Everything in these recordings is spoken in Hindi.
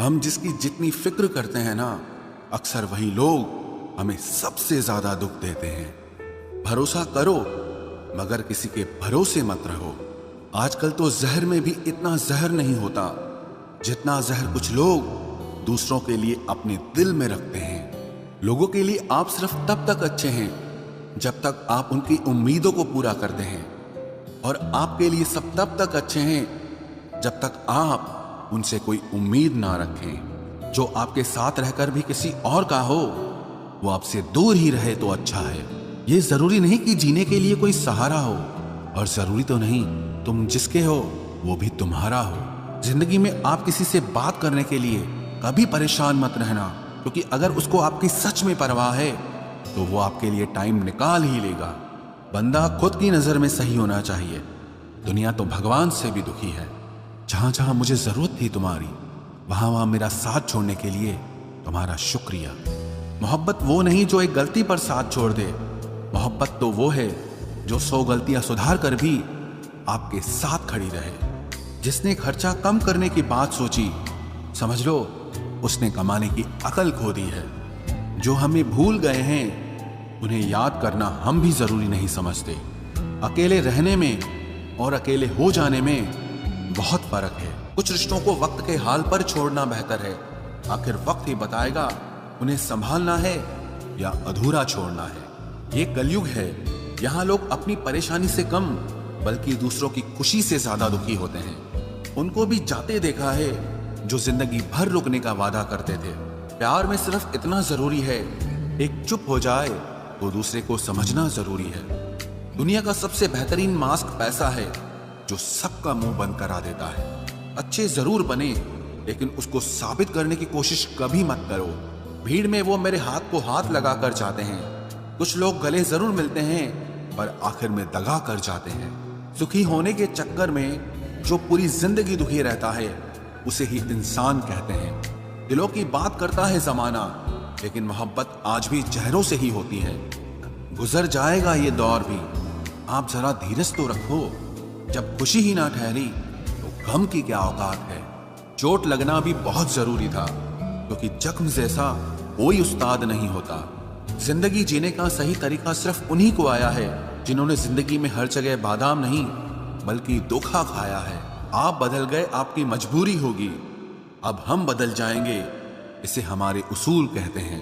हम जिसकी जितनी फिक्र करते हैं ना, अक्सर वही लोग हमें सबसे ज्यादा दुख देते हैं। भरोसा करो मगर किसी के भरोसे मत रहो। आजकल तो जहर में भी इतना जहर नहीं होता जितना जहर कुछ लोग दूसरों के लिए अपने दिल में रखते हैं। लोगों के लिए आप सिर्फ तब तक अच्छे हैं जब तक आप उनकी उम्मीदों को पूरा करते हैं, और आपके लिए सब तब तक अच्छे हैं जब तक आप उनसे कोई उम्मीद ना रखें। जो आपके साथ रहकर भी किसी और का हो वो आपसे दूर ही रहे तो अच्छा है। ये जरूरी नहीं कि जीने के लिए कोई सहारा हो, और जरूरी तो नहीं तुम जिसके हो वो भी तुम्हारा हो। जिंदगी में आप किसी से बात करने के लिए कभी परेशान मत रहना, क्योंकि अगर उसको आपकी सच में परवाह है तो वो आपके लिए टाइम निकाल ही लेगा। बंदा खुद की नजर में सही होना चाहिए। दुनिया तो भगवान से भी दुखी है। जहां जहां मुझे जरूरत थी तुम्हारी, वहां वहां मेरा साथ छोड़ने के लिए तुम्हारा शुक्रिया। मोहब्बत वो नहीं जो एक गलती पर साथ छोड़ दे। मोहब्बत तो वो है जो 100 गलतियां सुधार कर भी आपके साथ खड़ी रहे। जिसने खर्चा कम करने की बात सोची, समझ लो उसने कमाने की अकल खो दी है। जो हमें भूल गए हैं उन्हें याद करना हम भी जरूरी नहीं समझते। अकेले रहने में और अकेले हो जाने में बहुत फर्क है। कुछ रिश्तों को वक्त के हाल पर छोड़ना बेहतर है। आखिर वक्त ही बताएगा उन्हें संभालना है या अधूरा छोड़ना है। ये कलयुग है, यहाँ लोग अपनी परेशानी से कम बल्कि दूसरों की खुशी से ज्यादा दुखी होते हैं। उनको भी जाते देखा है जो जिंदगी भर रुकने का वादा करते थे। प्यार में सिर्फ इतना जरूरी है, एक चुप हो जाए तो दूसरे को समझना जरूरी है। दुनिया का सबसे बेहतरीन मास्क पैसा है जो सबका मुंह बंद करा देता है। अच्छे जरूर बने लेकिन उसको साबित करने की कोशिश कभी मत करो। भीड़ में वो मेरे हाथ को हाथ लगा कर जाते हैं। कुछ लोग गले जरूर मिलते हैं पर आखिर में दगा कर जाते हैं। सुखी होने के चक्कर में जो पूरी जिंदगी दुखी रहता है उसे ही इंसान कहते हैं। दिलों की बात करता है जमाना, लेकिन मोहब्बत आज भी चेहरों से ही होती है। गुजर जाएगा ये दौर भी, आप जरा धीरज तो रखो। जब खुशी ही ना ठहरी तो गम की क्या औकात है। चोट लगना भी बहुत जरूरी था, क्योंकि जख्म जैसा कोई उस्ताद नहीं होता। जिंदगी जीने का सही तरीका सिर्फ उन्हीं को आया है जिन्होंने जिंदगी में हर जगह बादाम नहीं बल्कि धोखा खाया है। आप बदल गए, आपकी मजबूरी होगी, अब हम बदल जाएंगे, इसे हमारे उसूल कहते हैं।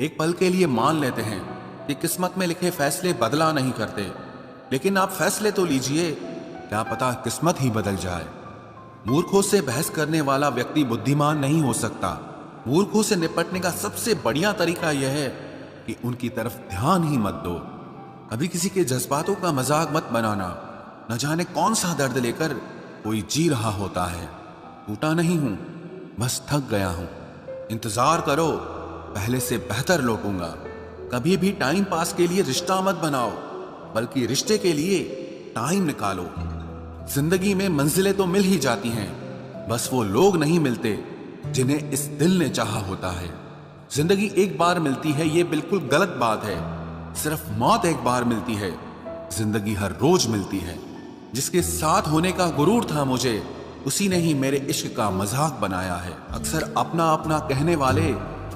एक पल के लिए मान लेते हैं कि किस्मत में लिखे फैसले बदला नहीं करते, लेकिन आप फैसले तो लीजिए, क्या पता किस्मत ही बदल जाए। मूर्खों से बहस करने वाला व्यक्ति बुद्धिमान नहीं हो सकता। मूर्खों से निपटने का सबसे बढ़िया तरीका यह है कि उनकी तरफ ध्यान ही मत दो। कभी किसी के जज्बातों का मजाक मत बनाना। न जाने कौन सा दर्द लेकर कोई जी रहा होता है। टूटा नहीं हूं, बस थक गया हूं। इंतजार करो, पहले से बेहतर लौटूंगा। कभी भी टाइम पास के लिए रिश्ता मत बनाओ, बल्कि रिश्ते के लिए टाइम निकालो। जिंदगी में मंजिलें तो मिल ही जाती हैं, बस वो लोग नहीं मिलते जिन्हें इस दिल ने चाहा होता है। जिंदगी एक बार मिलती है, ये बिल्कुल गलत बात है। सिर्फ मौत एक बार मिलती है, जिंदगी हर रोज मिलती है। जिसके साथ होने का गुरूर था मुझे, उसी ने ही मेरे इश्क का मजाक बनाया है। अक्सर अपना अपना कहने वाले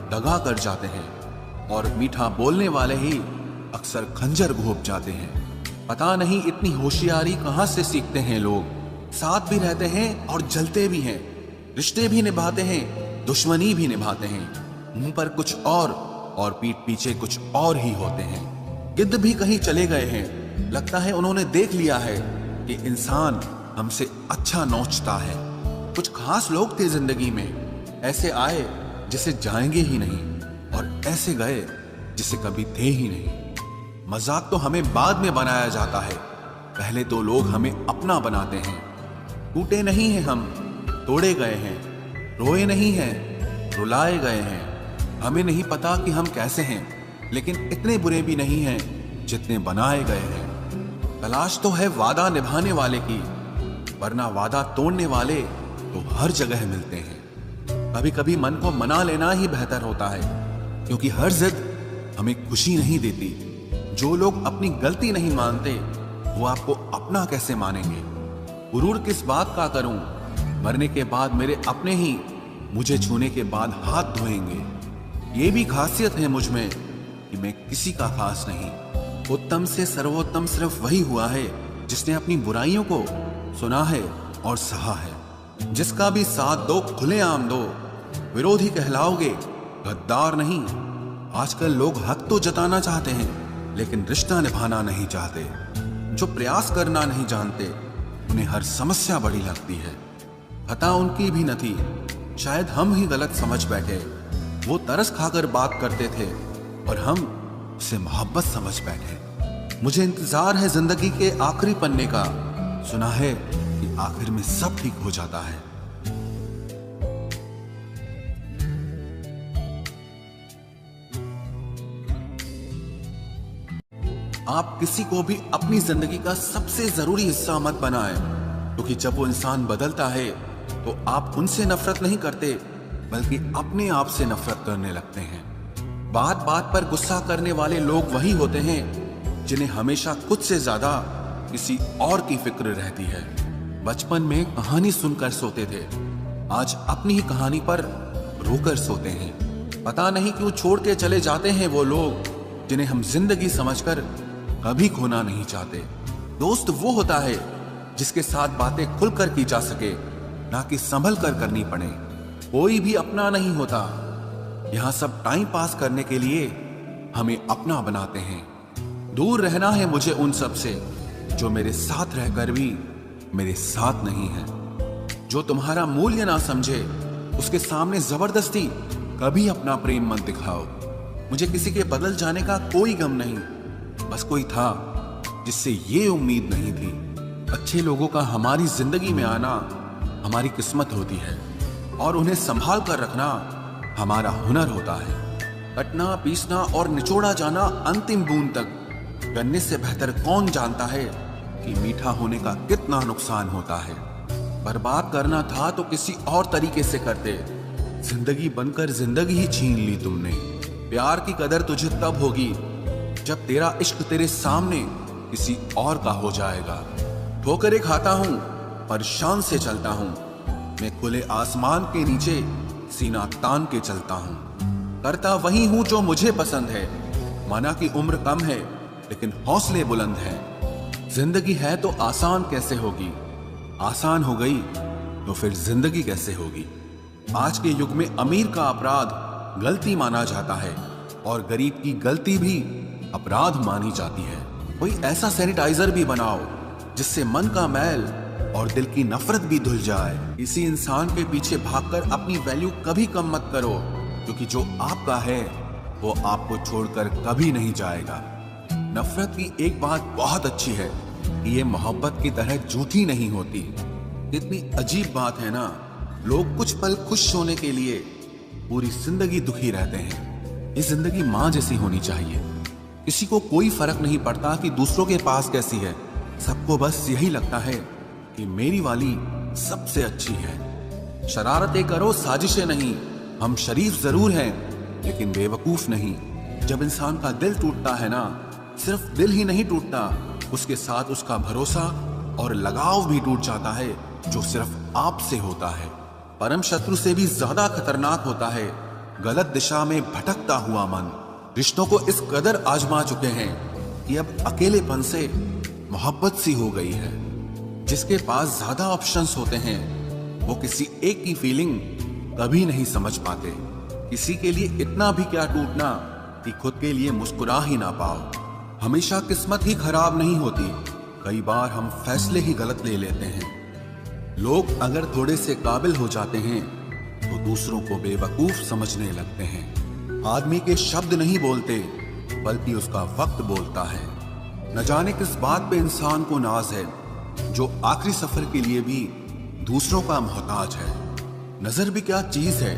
दगा कर जाते हैं, और मीठा बोलने वाले ही अक्सर खंजर घोंप जाते हैं। पता नहीं इतनी होशियारी कहां से सीखते हैं लोग। साथ भी रहते हैं और जलते भी हैं, रिश्ते भी निभाते हैं, दुश्मनी भी निभाते हैं। मुंह पर कुछ और पीठ पीछे कुछ और ही होते हैं। गिद्ध भी कहीं चले गए हैं, लगता है उन्होंने देख लिया है कि इंसान हमसे अच्छा नोचता है। कुछ खास लोग थे जिंदगी में, ऐसे आए जिसे जाएंगे ही नहीं, और ऐसे गए जिसे कभी थे ही नहीं। मजाक तो हमें बाद में बनाया जाता है, पहले तो लोग हमें अपना बनाते हैं। टूटे नहीं हैं हम, तोड़े गए हैं। रोए नहीं हैं, रुलाए गए हैं। हमें नहीं पता कि हम कैसे हैं, लेकिन इतने बुरे भी नहीं हैं जितने बनाए गए हैं। तलाश तो है वादा निभाने वाले की, वरना वादा तोड़ने वाले तो हर जगह मिलते हैं। कभी कभी मन को मना लेना ही बेहतर होता है, क्योंकि हर जिद हमें खुशी नहीं देती। जो लोग अपनी गलती नहीं मानते वो आपको अपना कैसे मानेंगे। गुरूर किस बात का करूं, मरने के बाद मेरे अपने ही मुझे छूने के बाद हाथ धोएंगे। ये भी खासियत है मुझ में कि मैं किसी का खास नहीं। उत्तम से सर्वोत्तम सिर्फ वही हुआ है जिसने अपनी बुराइयों को सुना है और सहा है। जिसका भी साथ दो खुलेआम दो, विरोधी कहलाओगे, गद्दार नहीं। आजकल लोग हक तो जताना चाहते हैं लेकिन रिश्ता निभाना नहीं चाहते। जो प्रयास करना नहीं जानते उन्हें हर समस्या बड़ी लगती है। खता उनकी भी न थी, शायद हम ही गलत समझ बैठे। वो तरस खाकर बात करते थे और हम उसे मोहब्बत समझ बैठे। मुझे इंतजार है जिंदगी के आखिरी पन्ने का। सुना है कि आखिर में सब ठीक हो जाता है। आप किसी को भी अपनी जिंदगी का सबसे जरूरी हिस्सा मत बनाएं, क्योंकि जब वो इंसान बदलता है तो आप उनसे नफरत नहीं करते बल्कि अपने आप से नफरत करने लगते हैं। बात बात पर गुस्सा करने वाले लोग वही होते हैं जिन्हें हमेशा खुद से ज्यादा किसी और की फिक्र रहती है। बचपन में कहानी सुनकर सोते थे, आज अपनी ही कहानी पर रोकर सोते हैं। पता नहीं क्यों छोड़ के चले जाते हैं वो लोग जिन्हें हम जिंदगी समझकर कभी खोना नहीं चाहते। दोस्त वो होता है जिसके साथ बातें खुलकर की जा सके, ना कि संभल कर करनी पड़े। कोई भी अपना नहीं होता, यहां सब टाइम पास करने के लिए हमें अपना बनाते हैं। दूर रहना है मुझे उन सब से जो मेरे साथ रहकर भी मेरे साथ नहीं है। जो तुम्हारा मूल्य ना समझे उसके सामने जबरदस्ती कभी अपना प्रेम मत दिखाओ। मुझे किसी के बदल जाने का कोई गम नहीं, बस कोई था जिससे ये उम्मीद नहीं थी। अच्छे लोगों का हमारी जिंदगी में आना हमारी किस्मत होती है और उन्हें संभाल कर रखना हमारा हुनर होता है। कटना, पीसना और निचोड़ा जाना अंतिम बूंद तक करने से बेहतर कौन जानता है कि मीठा होने का कितना नुकसान होता है। बर्बाद करना था तो किसी और तरीके से करते। जिंदगी बनकर जिंदगी ही छीन ली तुमने। प्यार की कदर तुझे तब होगी जब तेरा इश्क तेरे सामने किसी और का हो जाएगा। ठोकरें खाता हूं पर शान से चलता हूं। मैं खुले आसमान के नीचे सीना तान के चलता हूं। करता वही हूं जो मुझे पसंद है। माना कि उम्र कम है लेकिन हौसले बुलंद हैं। जिंदगी है तो आसान कैसे होगी, आसान हो गई तो फिर जिंदगी कैसे होगी। आज के युग में अमीर का अपराध गलती माना जाता है और गरीब की गलती भी अपराध मानी जाती है। कोई ऐसा सैनिटाइजर भी बनाओ जिससे मन का मैल और दिल की नफरत भी धुल जाए। किसी इंसान के पीछे भागकर अपनी वैल्यू कभी कम मत करो, क्योंकि जो आपका है वो आपको छोड़कर कभी नहीं जाएगा। नफरत की एक बात बहुत अच्छी है कि ये मोहब्बत की तरह झूठी नहीं होती। कितनी अजीब बात है ना, लोग कुछ पल खुश होने के लिए पूरी जिंदगी दुखी रहते हैं। ये जिंदगी माँ जैसी होनी चाहिए। किसी को कोई फर्क नहीं पड़ता कि दूसरों के पास कैसी है। सबको बस यही लगता है कि मेरी वाली सबसे अच्छी है। शरारतें करो, साजिशें नहीं। हम शरीफ जरूर हैं लेकिन बेवकूफ नहीं। जब इंसान का दिल टूटता है ना, सिर्फ दिल ही नहीं टूटता, उसके साथ उसका भरोसा और लगाव भी टूट जाता है, जो सिर्फ आपसे होता है। परम शत्रु से भी ज्यादा खतरनाक होता है गलत दिशा में भटकता हुआ मन। रिश्तों को इस कदर आजमा चुके हैं कि अब अकेलेपन से मोहब्बत सी हो गई है। जिसके पास ज्यादा ऑप्शंस होते हैं वो किसी एक की फीलिंग कभी नहीं समझ पाते। किसी के लिए इतना भी क्या टूटना कि खुद के लिए मुस्कुरा ही ना पाओ। हमेशा किस्मत ही खराब नहीं होती, कई बार हम फैसले ही गलत ले लेते हैं। लोग अगर थोड़े से काबिल हो जाते हैं तो दूसरों को बेवकूफ समझने लगते हैं। आदमी के शब्द नहीं बोलते बल्कि उसका वक्त बोलता है। न जाने किस बात पे इंसान को नाज है, जो आखिरी सफर के लिए भी दूसरों का मोहताज है। नजर भी क्या चीज है,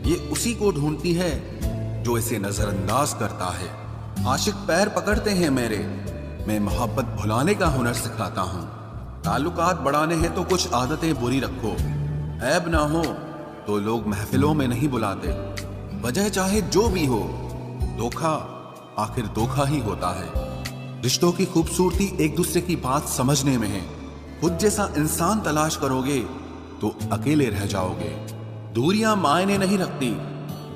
ये उसी को ढूंढती है जो इसे नजरअंदाज करता है। आशिक पैर पकड़ते हैं मेरे, मैं मोहब्बत भुलाने का हुनर सिखाता हूँ। ताल्लुकात बढ़ाने हैं तो कुछ आदतें बुरी रखो। ऐब ना हो तो लोग महफिलों में नहीं बुलाते। वजह चाहे जो भी हो, धोखा आखिर धोखा ही होता है। रिश्तों की खूबसूरती एक दूसरे की बात समझने में है। खुद जैसा इंसान तलाश करोगे तो अकेले रह जाओगे। दूरियां मायने नहीं रखती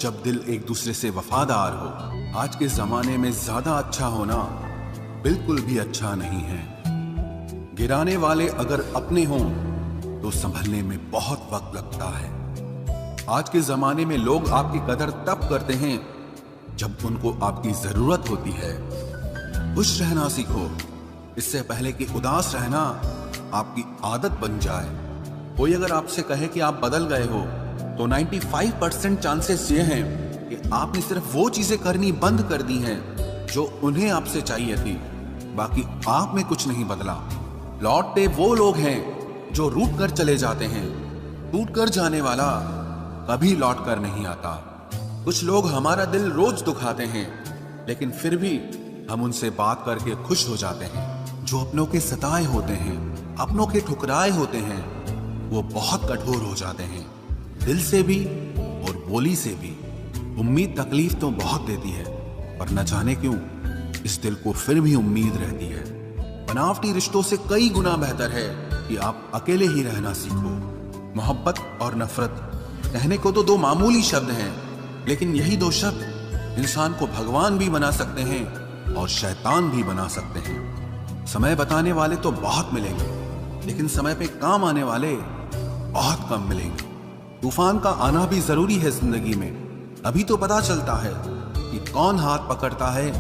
जब दिल एक दूसरे से वफादार हो। आज के जमाने में ज्यादा अच्छा होना बिल्कुल भी अच्छा नहीं है। गिराने वाले अगर अपने हों तो संभलने में बहुत वक्त लगता है। आज के जमाने में लोग आपकी कदर तब करते हैं जब उनको आपकी जरूरत होती है। खुश रहना सीखो, इससे पहले कि उदास रहना आपकी आदत बन जाए। कोई अगर आपसे कहे कि आप बदल गए हो तो 95% चांसेस ये हैं कि आपने सिर्फ वो चीजें करनी बंद कर दी हैं जो उन्हें आपसे चाहिए थी, बाकी आप में कुछ नहीं बदला। लौटते वो लोग हैं जो रूठ कर चले जाते हैं। टूट कर जाने वाला कभी लौट कर नहीं आता। कुछ लोग हमारा दिल रोज दुखाते हैं, लेकिन फिर भी हम उनसे बात करके खुश हो जाते हैं। जो अपनों के सताए होते हैं, अपनों के ठुकराए होते हैं, वो बहुत कठोर हो जाते हैं, दिल से भी और बोली से भी। उम्मीद तकलीफ तो बहुत देती है, पर न जाने क्यों इस दिल को फिर भी उम्मीद रहती है। बनावटी रिश्तों से कई गुना बेहतर है कि आप अकेले ही रहना सीखो। मोहब्बत और नफरत कहने को तो दो मामूली शब्द हैं, लेकिन यही दो शब्द इंसान को भगवान भी बना सकते हैं और शैतान भी बना सकते हैं। समय बताने वाले तो बहुत मिलेंगे, लेकिन समय पे काम आने वाले बहुत कम मिलेंगे। तूफान का आना भी जरूरी है जिंदगी में, अभी तो पता चलता है कि कौन हाथ पकड़ता है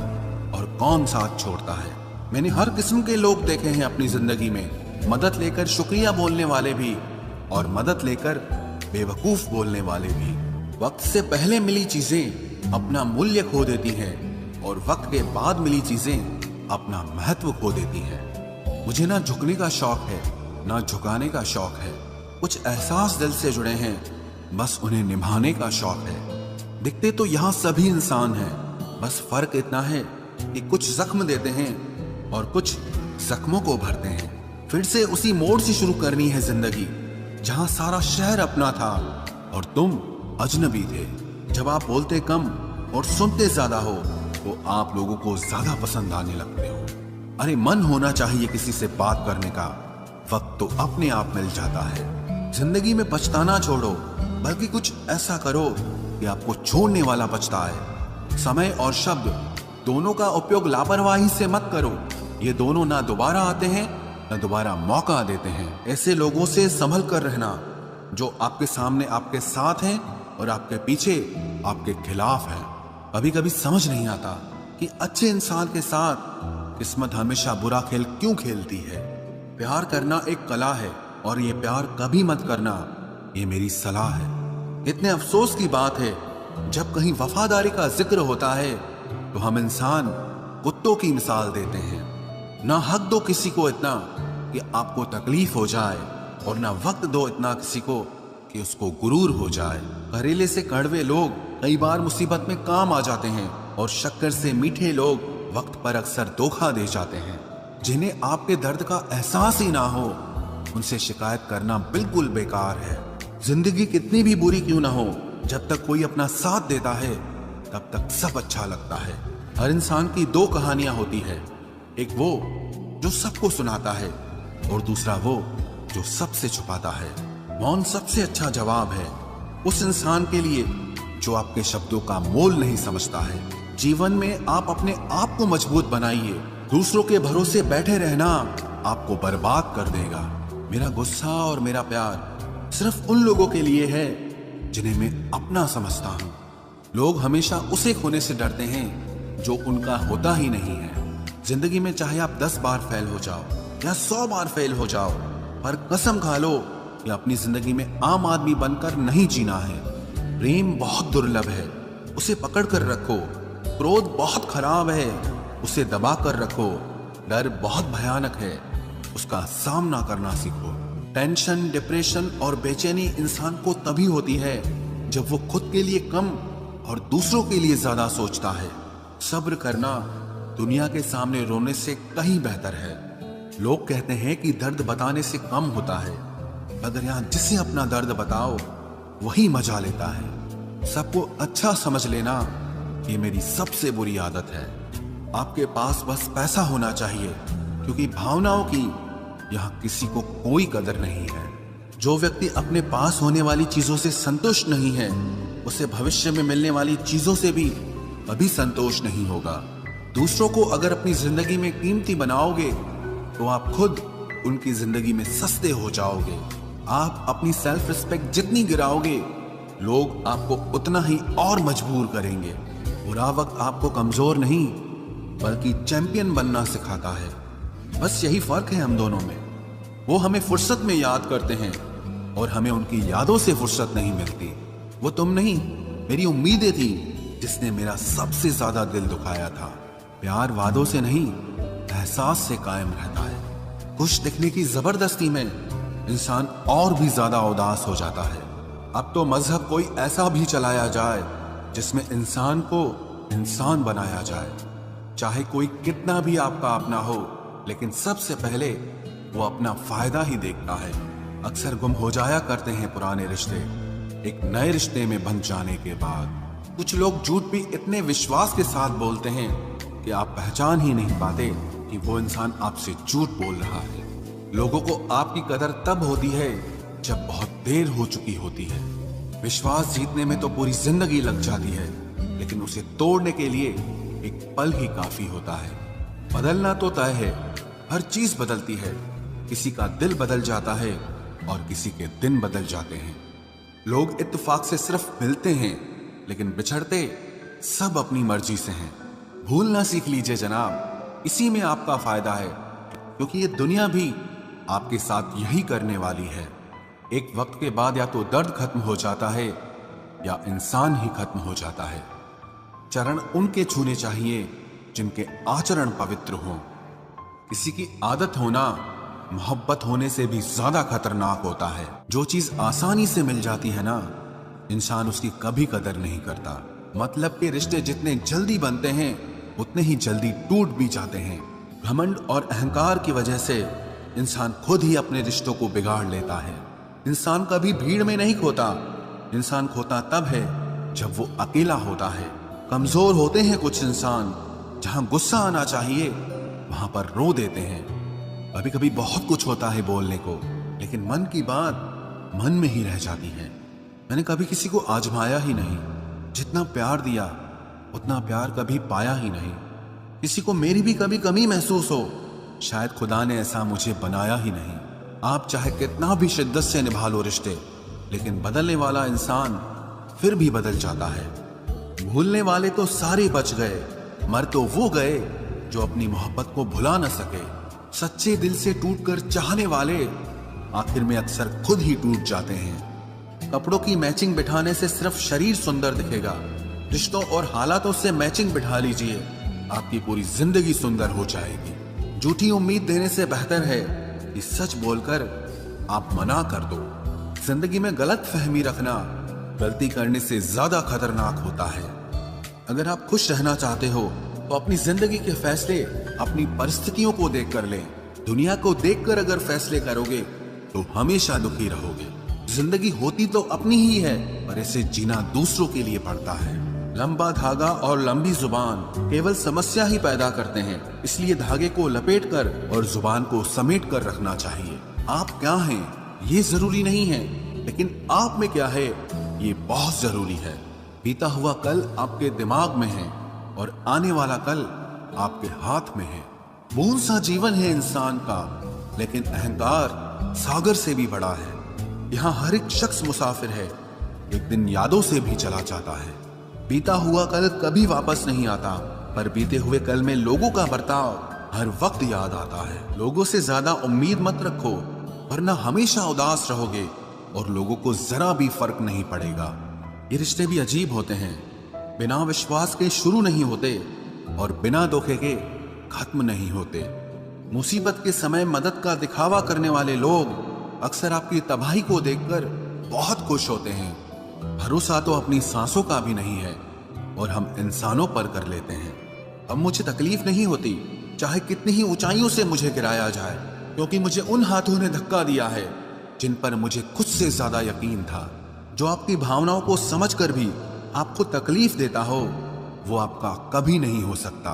और कौन साथ छोड़ता है। मैंने हर किस्म के लोग देखे हैं अपनी जिंदगी में, मदद लेकर शुक्रिया बोलने वाले भी और मदद लेकर बेवकूफ बोलने वाले भी। वक्त से पहले मिली चीजें अपना मूल्य खो देती हैं और वक्त के बाद मिली चीजें अपना महत्व खो देती हैं। मुझे ना झुकने का शौक है ना झुकाने का शौक है। कुछ एहसास दिल से जुड़े हैं, बस उन्हें निभाने का शौक है। दिखते तो यहाँ सभी इंसान हैं, बस फर्क इतना है कि कुछ जख्म देते हैं और कुछ जख्मों को भरते हैं। फिर से उसी मोड़ से शुरू करनी है जिंदगी जहां सारा शहर अपना था और तुम अजनबी थे। जब आप बोलते कम और सुनते ज्यादा हो तो आप लोगों को ज्यादा पसंद आने लगते हो। अरे मन होना चाहिए किसी से बात करने का, वक्त तो अपने आप मिल जाता है। जिंदगी में पछताना छोड़ो, बल्कि कुछ ऐसा करो कि आपको छोड़ने वाला पछताए। समय और शब्द दोनों का उपयोग लापरवाही से मत करो, ये दोनों ना दोबारा आते हैं ना दोबारा मौका देते हैं। ऐसे लोगों से संभल कर रहना जो आपके सामने आपके साथ हैं और आपके पीछे आपके खिलाफ हैं। कभी कभी समझ नहीं आता कि अच्छे इंसान के साथ किस्मत हमेशा बुरा खेल क्यों खेलती है। प्यार करना एक कला है और ये प्यार कभी मत करना, ये मेरी सलाह है। इतने अफसोस की बात है जब कहीं वफादारी का जिक्र होता है तो हम इंसान कुत्तों की मिसाल देते हैं। ना हक दो किसी को इतना कि आपको तकलीफ हो जाए और ना वक्त दो इतना किसी को कि उसको गुरूर हो जाए। करेले से कड़वे लोग कई बार मुसीबत में काम आ जाते हैं और शक्कर से मीठे लोग वक्त पर अक्सर धोखा दे जाते हैं। जिन्हें आपके दर्द का एहसास ही ना हो उनसे शिकायत करना बिल्कुल बेकार है। जिंदगी कितनी भी बुरी क्यों ना हो, जब तक कोई अपना साथ देता है तब तक सब अच्छा लगता है। हर इंसान की दो कहानियां होती है, एक वो जो सबको सुनाता है और दूसरा वो जो सबसे छुपाता है। मौन सबसे अच्छा जवाब है उस इंसान के लिए जो आपके शब्दों का मोल नहीं समझता है। जीवन में आप अपने आप को मजबूत बनाइए, दूसरों के भरोसे बैठे रहना आपको बर्बाद कर देगा। मेरा गुस्सा और मेरा प्यार सिर्फ उन लोगों के लिए है जिन्हें मैं अपना समझता हूँ। लोग हमेशा उसे खोने से डरते हैं जो उनका होता ही नहीं है। जिंदगी में चाहे आप 10 बार फेल हो जाओ या 100 बार फेल हो जाओ, पर कसम खा लो कि अपनी जिंदगी में आम आदमी बनकर नहीं जीना है। प्रेम बहुत दुर्लभ है, उसे पकड़ कर रखो। क्रोध बहुत खराब है, उसे दबा कर रखो। डर बहुत भयानक है, उसका सामना करना सीखो। टेंशन, डिप्रेशन और बेचैनी इंसान को तभी होती है जब वो खुद के लिए कम और दूसरों के लिए ज्यादा सोचता है। सब्र करना दुनिया के सामने रोने से कहीं बेहतर है। लोग कहते हैं कि दर्द बताने से कम होता है, मगर यहाँ जिसे अपना दर्द बताओ वही मजा लेता है। सबको अच्छा समझ लेना ये मेरी सबसे बुरी आदत है। आपके पास बस पैसा होना चाहिए, क्योंकि भावनाओं की यहाँ किसी को कोई कदर नहीं है। जो व्यक्ति अपने पास होने वाली चीजों से संतुष्ट नहीं है, उसे भविष्य में मिलने वाली चीजों से भी कभी संतोष नहीं होगा। दूसरों को अगर अपनी जिंदगी में कीमती बनाओगे तो आप खुद उनकी जिंदगी में सस्ते हो जाओगे। आप अपनी सेल्फ रिस्पेक्ट जितनी गिराओगे, लोग आपको उतना ही और मजबूर करेंगे। बुरा वक्त आपको कमजोर नहीं बल्कि चैंपियन बनना सिखाता है। बस यही फर्क है हम दोनों में। वो हमें फुर्सत में याद करते हैं और हमें उनकी यादों से फुर्सत नहीं मिलती। वो तुम नहीं, मेरी उम्मीदें थी जिसने मेरा सबसे ज्यादा दिल दुखाया था। प्यार वादों से नहीं, एहसास से कायम रहता है। खुश दिखने की जबरदस्ती में इंसान और भी ज्यादा उदास हो जाता है। अब तो मजहब कोई ऐसा भी चलाया जाए जिसमें इंसान को इंसान बनाया जाए। चाहे कोई कितना भी आपका अपना हो, लेकिन सबसे पहले वो अपना फायदा ही देखता है। अक्सर गुम हो जाया करते हैं पुराने रिश्ते एक नए रिश्ते में बन जाने के बाद। कुछ लोग झूठ भी इतने विश्वास के साथ बोलते हैं कि आप पहचान ही नहीं पाते कि वो इंसान आपसे झूठ बोल रहा है। लोगों को आपकी कदर तब होती है जब बहुत देर हो चुकी होती है। विश्वास जीतने में तो पूरी जिंदगी लग जाती है, लेकिन उसे तोड़ने के लिए एक पल ही काफी होता है। बदलना तो तय है, हर चीज बदलती है। किसी का दिल बदल जाता है और किसी के दिन बदल जाते हैं। लोग इत्तेफाक से सिर्फ मिलते हैं, लेकिन बिछड़ते सब अपनी मर्जी से हैं। भूलना सीख लीजिए जनाब, इसी में आपका फायदा है, क्योंकि ये दुनिया भी आपके साथ यही करने वाली है। एक वक्त के बाद या तो दर्द खत्म हो जाता है या इंसान ही खत्म हो जाता है। चरण उनके छूने चाहिए जिनके आचरण पवित्र हों। किसी की आदत होना मोहब्बत होने से भी ज्यादा खतरनाक होता है। जो चीज आसानी से मिल जाती है ना, इंसान उसकी कभी कदर नहीं करता। मतलब के रिश्ते जितने जल्दी बनते हैं उतने ही जल्दी टूट भी जाते हैं। घमंड और अहंकार की वजह से इंसान खुद ही अपने रिश्तों को बिगाड़ लेता है। इंसान कभी भीड़ में नहीं खोता, इंसान खोता तब है जब वो अकेला होता है। कमजोर होते हैं कुछ इंसान, जहां गुस्सा आना चाहिए वहां पर रो देते हैं। कभी कभी बहुत कुछ होता है बोलने को, लेकिन मन की बात मन में ही रह जाती है। मैंने कभी किसी को आजमाया ही नहीं। जितना प्यार दिया उतना प्यार कभी पाया ही नहीं। किसी को मेरी भी कभी कमी महसूस हो, शायद खुदा ने ऐसा मुझे बनाया ही नहीं। आप चाहे कितना भी शिद्दत से निभा लो रिश्ते, लेकिन बदलने वाला इंसान फिर भी बदल जाता है। भूलने वाले तो सारे बच गए, मर तो वो गए जो अपनी मोहब्बत को भुला न सके। सच्चे दिल से टूटकर चाहने वाले आखिर में अक्सर खुद ही टूट जाते हैं। कपड़ों की मैचिंग बिठाने से सिर्फ शरीर सुंदर दिखेगा। रिश्तों और हालातों से मैचिंग बिठा लीजिए, आपकी पूरी जिंदगी सुंदर हो जाएगी। झूठी उम्मीद देने से बेहतर है कि सच बोलकर आप मना कर दो। जिंदगी में गलत फहमी रखना गलती करने से ज्यादा खतरनाक होता है। अगर आप खुश रहना चाहते हो तो अपनी जिंदगी के फैसले अपनी परिस्थितियों को देखकर लें। दुनिया को देखकर अगर फैसले करोगे तो हमेशा दुखी रहोगे। जिंदगी होती तो अपनी ही है, पर इसे जीना दूसरों के लिए पड़ता है। लंबा धागा और लंबी जुबान केवल समस्या ही पैदा करते हैं, इसलिए धागे को लपेटकर और जुबान को समेट कर रखना चाहिए। आप क्या हैं ये जरूरी नहीं है, लेकिन आप में क्या है ये बहुत जरूरी है। बीता हुआ कल आपके दिमाग में है और आने वाला कल आपके हाथ में है। बूंद सा जीवन है इंसान का, लेकिन अहंकार सागर से भी बड़ा है। यहाँ हर एक शख्स मुसाफिर है, एक दिन यादों से भी चला जाता है। बीता हुआ कल कभी वापस नहीं आता, पर बीते हुए कल में लोगों का बर्ताव हर वक्त याद आता है। लोगों से ज्यादा उम्मीद मत रखो, वरना हमेशा उदास रहोगे और लोगों को जरा भी फर्क नहीं पड़ेगा। ये रिश्ते भी अजीब होते हैं, बिना विश्वास के शुरू नहीं होते और बिना धोखे के खत्म नहीं होते। मुसीबत के समय मदद का दिखावा करने वाले लोग अक्सर आपकी तबाही को देखकर बहुत खुश होते हैं। भरोसा तो अपनी सांसों का भी नहीं है और हम इंसानों पर कर लेते हैं। अब मुझे तकलीफ नहीं होती, चाहे कितनी ही ऊंचाइयों से मुझे गिराया जाए, क्योंकि मुझे उन हाथों ने धक्का दिया है जिन पर मुझे खुद से ज्यादा यकीन था। जो आपकी भावनाओं को समझकर भी आपको तकलीफ देता हो, वो आपका कभी नहीं हो सकता।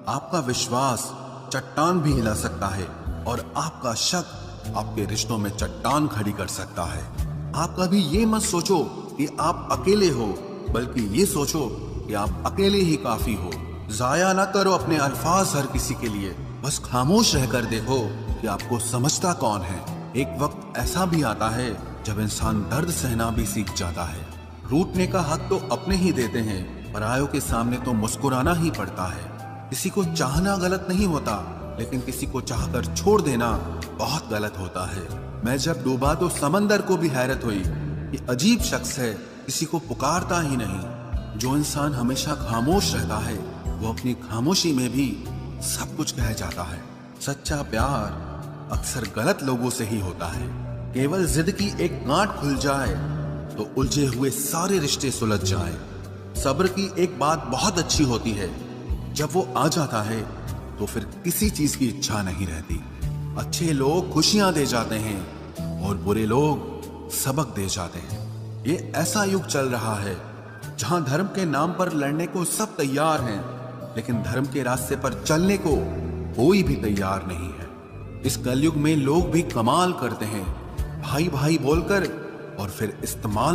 आपका विश्वास चट्टान भी हिला सकता है और आपका शक आपके रिश्तों में चट्टान खड़ी कर सकता है। आप कभी ये मत सोचो कि आप अकेले हो, बल्कि ये सोचो कि आप अकेले ही काफी हो। जाया ना करो अपने अल्फाज हर किसी के लिए, बस खामोश रहकर देखो कि आपको समझता कौन है। एक वक्त ऐसा भी आता है जब इंसान दर्द सहना भी सीख जाता है। रूठने का हक तो अपने ही देते हैं, परायों के सामने तो मुस्कुराना ही पड़ता है। किसी को चाहना गलत नहीं होता, लेकिन किसी को चाहकर छोड़ देना बहुत गलत होता है। मैं जब डूबा तो समंदर को भी हैरत हुई कि अजीब शख्स है, किसी को पुकारता ही नहीं। जो इंसान हमेशा खामोश रहता है वो अपनी खामोशी में भी सब कुछ कह जाता है। सच्चा प्यार अक्सर गलत लोगों से ही होता है। केवल जिद की एक गांठ खुल जाए तो उलझे हुए सारे रिश्ते सुलझ जाएं। सब्र की एक बात बहुत अच्छी होती है, जब वो आ जाता है तो फिर किसी चीज की इच्छा नहीं रहती। अच्छे लोग खुशियां दे जाते हैं और बुरे लोग सबक दे जाते हैं। ये ऐसा युग चल रहा है जहां धर्म के नाम पर लड़ने को सब तैयार हैं, लेकिन धर्म के रास्ते पर चलने को कोई भी तैयार नहीं है। इस कलयुग में लोग भी कमाल करते हैं, भाई भाई बोलकर और फिर इस्तेमाल